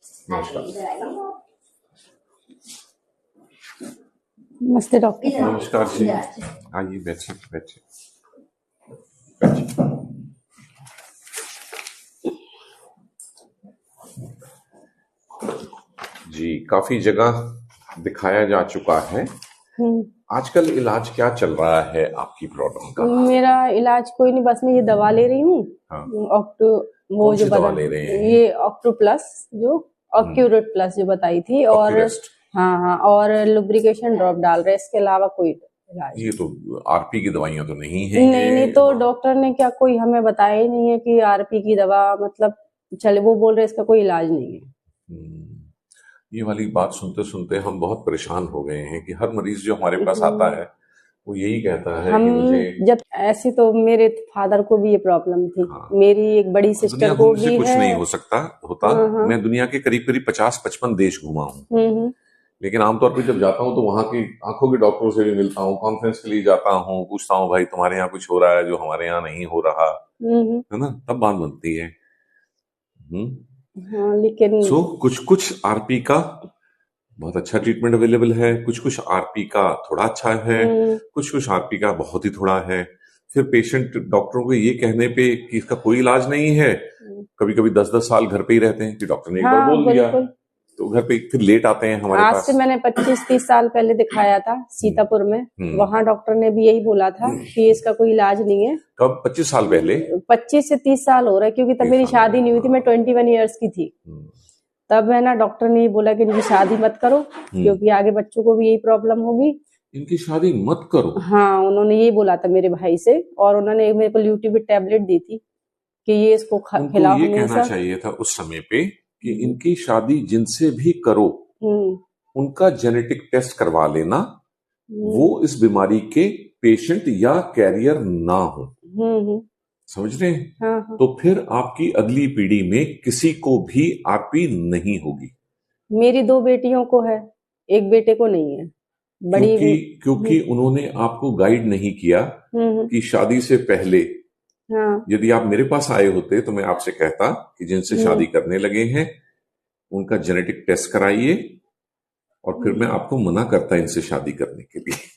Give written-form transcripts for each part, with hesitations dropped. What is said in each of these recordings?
नमस्कार। नमस्ते डॉक्टर। नमस्कार जी, आइए बैठिए बैठिए बैठिए। जी, काफी जगह दिखाया जा चुका है। आजकल इलाज क्या चल रहा है आपकी प्रॉब्लम का? मेरा इलाज कोई नहीं, बस मैं ये दवा ले रही हूँ। हाँ। वो जो दवा ले रहे हैं? ये ऑक्टो प्लस, जो ऑक्यूरेट प्लस जो बताई थी, और हाँ, और लुब्रिकेशन ड्रॉप डाल रहे, इसके अलावा कोई इलाज। ये तो आरपी की दवाइयां तो नहीं है? नहीं, तो डॉक्टर ने क्या कोई हमें बताया ही नहीं है कि आरपी की दवा, मतलब चले वो बोल रहे इसका कोई इलाज नहीं है। ये वाली बात सुनते सुनते हम बहुत परेशान हो गए हैं कि हर मरीज जो हमारे पास आता है वो यही कहता है कि मुझे, जब ऐसी तो मेरे फादर को भी ये प्रॉब्लम थी। हाँ। मेरी एक बड़ी सिस्टर को भी कुछ है। नहीं हो सकता होता। मैं दुनिया के करीब करीब 50-55 देश घुमा हूँ, लेकिन आमतौर पर जब जाता हूँ तो वहां की आंखों के डॉक्टरों से भी मिलता हूँ, कॉन्फ्रेंस के लिए जाता हूँ, पूछता हूँ भाई तुम्हारे यहाँ कुछ हो रहा है जो हमारे यहाँ नहीं हो रहा है ना, तब बात बनती है। हाँ, लेकिन कुछ कुछ आरपी का बहुत अच्छा ट्रीटमेंट अवेलेबल है, कुछ कुछ आरपी का थोड़ा अच्छा है, कुछ कुछ आरपी का बहुत ही थोड़ा है। फिर पेशेंट डॉक्टरों के ये कहने पे कि इसका कोई इलाज नहीं है, कभी कभी 10-10 साल घर पे ही रहते हैं कि डॉक्टर ने एक बार बोल दिया तो घर पे फिर लेट आते हैं हमारे पास। आज से मैंने 25-30 साल पहले दिखाया था सीतापुर में। वहाँ डॉक्टर ने भी यही बोला था कि इसका कोई इलाज नहीं है। कब? 25 साल पहले? 25 से 30 साल हो रहा है, क्योंकि तब मेरी शादी नहीं हुई थी, मैं 21 ईयर्स की थी। तब है ना, डॉक्टर ने बोला कि इनकी शादी मत करो, क्योंकि आगे बच्चों को भी यही प्रॉब्लम होगी, इनकी शादी मत करो। हाँ, उन्होंने यही बोला था मेरे भाई से, और उन्होंने मेरे को ल्यूटिविट टैबलेट दी थी कि ये इसको खिलाओ। ये कहना चाहिए था उस समय पे कि इनकी शादी जिनसे भी करो उनका जेनेटिक टेस्ट करवा लेना, वो इस बीमारी के पेशेंट या कैरियर ना हो। समझ रहे हैं? हाँ। तो फिर आपकी अगली पीढ़ी में किसी को भी आरपी नहीं होगी। मेरी 2 बेटियों को है, एक बेटे को नहीं है। बड़ी क्योंकि उन्होंने आपको गाइड नहीं किया कि शादी से पहले, हाँ। यदि आप मेरे पास आए होते तो मैं आपसे कहता कि जिनसे शादी करने लगे हैं उनका जेनेटिक टेस्ट कराइए, और फिर मैं आपको मना करता इनसे शादी करने के लिए।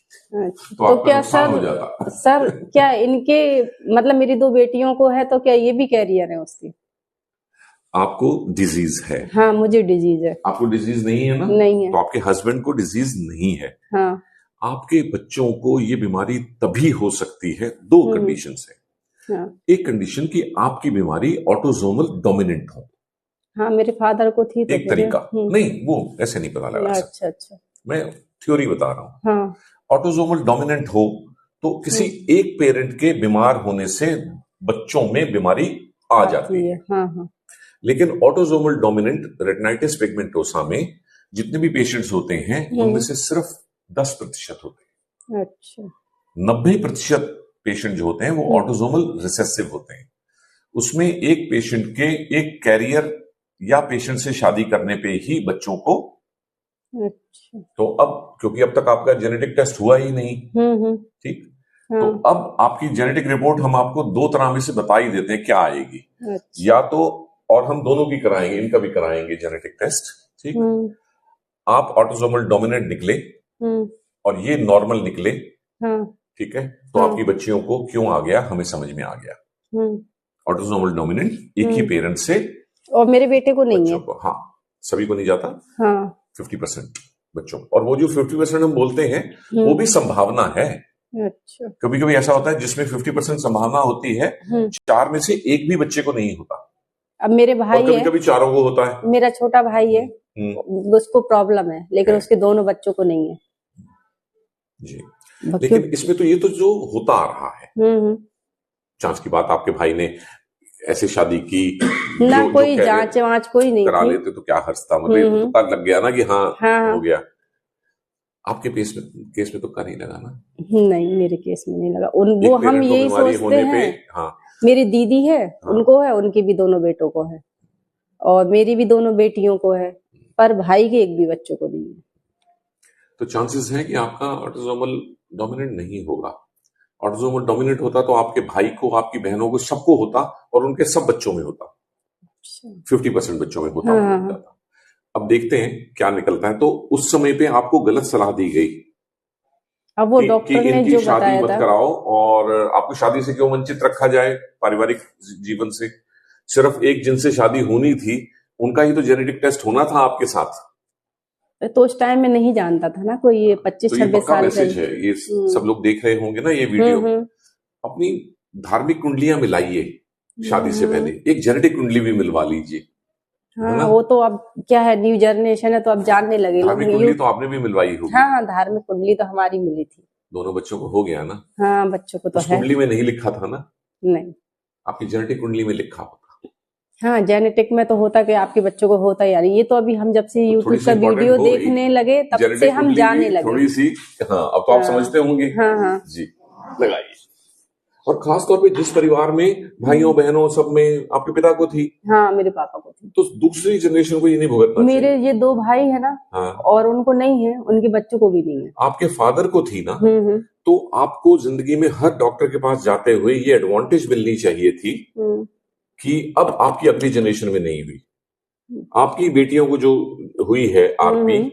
तो क्या सर क्या इनके, मतलब मेरी 2 बेटियों को है, तो क्या ये भी कैरियर है उसकी? आपको डिजीज है? हाँ, मुझे डिजीज है। आपको डिजीज नहीं है ना? नहीं है। तो आपके हस्बैंड को डिजीज नहीं है। हाँ। आपके बच्चों को ये बीमारी तभी हो सकती है, 2 कंडीशन है। हाँ। एक कंडीशन की आपकी बीमारी ऑटोसोमल डोमिनेंट हो। हाँ, मेरे फादर को थी। तो एक तरीका नहीं, वो ऐसे नहीं पता लगा सकता। अच्छा, मैं थ्योरी बता रहा हूँ। हाँ। ऑटोसोमल डोमिनेंट हो तो किसी एक पेरेंट के बीमार होने से बच्चों में बीमारी आ जाती है। हाँ। लेकिन ऑटोसोमल डोमिनेंट रेटिनाइटिस पिगमेंटोसा में जितने भी पेशेंट्स होते हैं उनमें से सिर्फ 10% होते हैं। अच्छा। 90% पेशेंट जो होते हैं वो ऑटोसोमल रिसेसिव होते हैं। उसमें एक पेशेंट के एक कैरियर या पेशेंट से शादी करने पे ही बच्चों को। अच्छा। तो अब क्योंकि अब तक आपका जेनेटिक टेस्ट हुआ ही नहीं, ठीक, तो अब आपकी जेनेटिक रिपोर्ट हम आपको 2 तरह में से बता ही देते हैं क्या आएगी। अच्छा। या तो, और हम दोनों की कराएंगे, इनका भी कराएंगे जेनेटिक टेस्ट, ठीक, आप ऑटोसोमल डोमिनेंट निकले और ये नॉर्मल निकले, ठीक है, तो आपकी बच्चियों को क्यों आ गया हमें समझ में आ गया। ऑटोसोमल डोमिनेंट एक ही पेरेंट से, और मेरे बेटे को नहीं है। हाँ, सभी को नहीं जाता। हाँ। 50% बच्चों, और वो जो 50% हम बोलते हैं वो भी संभावना है। अच्छा। कभी कभी ऐसा होता है जिसमें 50% संभावना होती है, 4 में से एक भी बच्चे को नहीं होता। अब मेरे भाई है, कभी चारों को होता है। मेरा छोटा भाई है, उसको प्रॉब्लम है, लेकिन उसके दोनों बच्चं को नहीं है जी। लेकिन इसमें तो ये तो जो होता आ रहा है, चांस की बात, आपके भाई ने ऐसे शादी की ना, कोई जांच वांच कोई नहीं करा लेते तो क्या हर्ष था, मतलब पता लग गया ना कि हाँ हो गया। आपके केस में तो कर नहीं लगा ना? नहीं, मेरे केस में नहीं लगा। वो हम यही सोचते हैं। हाँ। मेरी दीदी है, उनको है, उनके भी दोनों बेटों को है, और मेरी भी दोनों बेटियों को है, पर भाई के एक भी बच्चों को नहीं है। तो चांसेस है कि आपका ऑटोसोमल डोमिनेंट नहीं होगा। ऑटोसोमल डोमिनेंट होता तो आपके भाई को, आपकी बहनों को, सबको होता, और उनके सब बच्चों में होता। 50% बच्चों में होता। अब देखते हैं क्या निकलता है। तो उस समय पे आपको गलत सलाह दी गई, अब वो डॉक्टर ने जो शादी बताया मत था, कराओ, और आपको शादी से क्यों वंचित रखा जाए, पारिवारिक जीवन से। सिर्फ एक जिनसे शादी होनी थी उनका ही तो जेनेटिक टेस्ट होना था आपके साथ। तो उस टाइम में नहीं जानता था ना कोई, ये 25-26 साल मैसेज है, ये सब लोग देख रहे होंगे ना ये वीडियो। अपनी धार्मिक कुंडलियां मिलाइए शादी से पहले, एक जेनेटिक कुंडली भी मिलवा लीजिए। हाँ, वो तो अब क्या है, न्यू जनरेशन है तो अब जानने लगे लोग। धार्मिक कुंडली तो आपने भी मिलवाई होगी। हाँ, धार्मिक कुंडली तो हमारी मिली थी। दोनों बच्चों को हो गया ना? हाँ, बच्चों को तो है। कुंडली में नहीं लिखा था ना? नहीं, आपकी जेनेटिक कुंडली में लिखा होता। हाँ, जेनेटिक में तो होता कि आपके बच्चों को होता यार। ये तो अभी हम जब से यूट्यूब का वीडियो देखने लगे तब से हम जाने लगे थोड़ी सी। हाँ, अब तो आप समझते होंगे। हाँ जी, लगाइए। और खास तौर पे जिस परिवार में भाइयों बहनों सब में आपके पिता को थी, हाँ, मेरे पापा को थी, तो दूसरी जनरेशन को ये नहीं भुगतना चाहिए। मेरे ये 2 भाई है ना, हाँ, और उनको नहीं है, उनके बच्चों को भी नहीं है। आपके फादर को थी ना, तो आपको जिंदगी में हर डॉक्टर के पास जाते हुए ये एडवांटेज मिलनी चाहिए थी कि अब आपकी अगली जनरेशन में नहीं हुई। आपकी बेटियों को जो हुई है आरपी,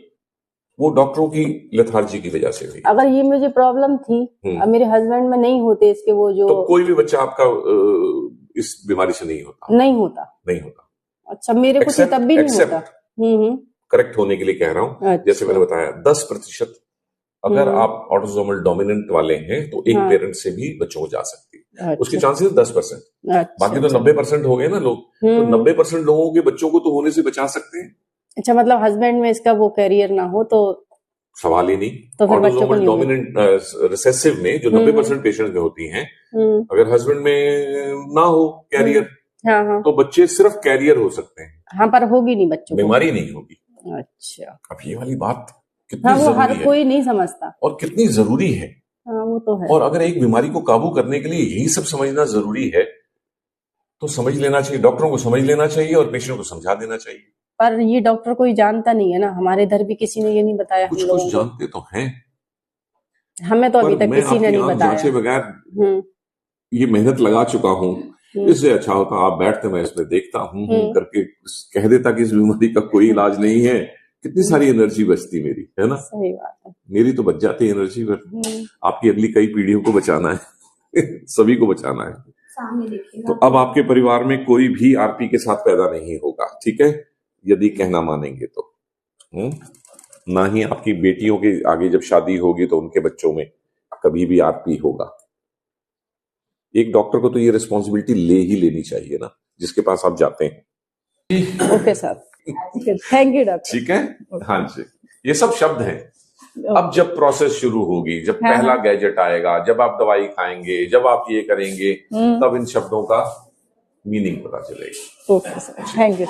वो डॉक्टरों की लेथार्जी की वजह से हुई। अगर ये मुझे प्रॉब्लम थी, अब मेरे हस्बैंड में नहीं होते इसके, वो जो तो कोई भी बच्चा आपका इस बीमारी से नहीं होता। नहीं होता। अच्छा, मेरे को तब भी नहीं होता। करेक्ट होने के लिए कह रहा हूँ। अच्छा। जैसे मैंने बताया 10% अगर आप ऑटोसोमल डोमिनेंट वाले हैं तो एक पेरेंट से भी बच्चों को जा सकती है। अच्छा। उसके चांसेस 10%। अच्छा। बाकी तो 90% हो गए ना लोग, तो 90% लोगों के बच्चों को तो होने से बचा सकते हैं। अच्छा, मतलब हस्बैंड में इसका वो कैरियर ना हो तो सवाल ही नहीं। तो ऑटोसोमल डोमिनेंट रिसेसिव में जो 90% पेशेंट में होती हैं, अगर हस्बैंड में ना हो कैरियर, तो बच्चे सिर्फ कैरियर हो सकते हैं। हाँ, पर होगी नहीं बच्चों को, बीमारी नहीं होगी। अच्छा, अब ये वाली बात कितनी वो हर कोई नहीं समझता और कितनी जरूरी है। हाँ, वो तो है। और अगर एक बीमारी को काबू करने के लिए यही सब समझना जरूरी है तो समझ लेना चाहिए, डॉक्टरों को समझ लेना चाहिए और पेशेंट को समझा देना चाहिए। पर ये डॉक्टर कोई जानता नहीं है ना, हमारे इधर भी किसी ने ये नहीं बताया। कुछ जानते तो हैं, हमें तो अभी तक किसी ने नहीं बताया। जांचे बगैर ये मेहनत लगा चुका हूँ, इससे अच्छा होता आप बैठते, मैं इसमें देखता हूँ करके कह देता कि इस बीमारी का कोई इलाज नहीं है, कितनी सारी एनर्जी बचती मेरी, है ना? सही बात है। मेरी तो बच जाती है एनर्जी, पर आपकी अगली कई पीढ़ियों को बचाना है सभी को बचाना है। तो अब आपके परिवार में कोई भी आरपी के साथ पैदा नहीं होगा, ठीक है, यदि कहना मानेंगे तो। ना ही आपकी बेटियों के आगे जब शादी होगी तो उनके बच्चों में कभी भी आरपी होगा। एक डॉक्टर को तो ये रिस्पॉन्सिबिलिटी ले ही लेनी चाहिए ना, जिसके पास आप जाते हैं। Okay sir, thank you doctor. ठीक है, हाँ जी, ये सब शब्द हैं। अब जब प्रोसेस शुरू होगी, जब पहला गैजेट आएगा, जब आप दवाई खाएंगे, जब आप ये करेंगे, तब इन शब्दों का मीनिंग पता चलेगा। Okay sir, thank you.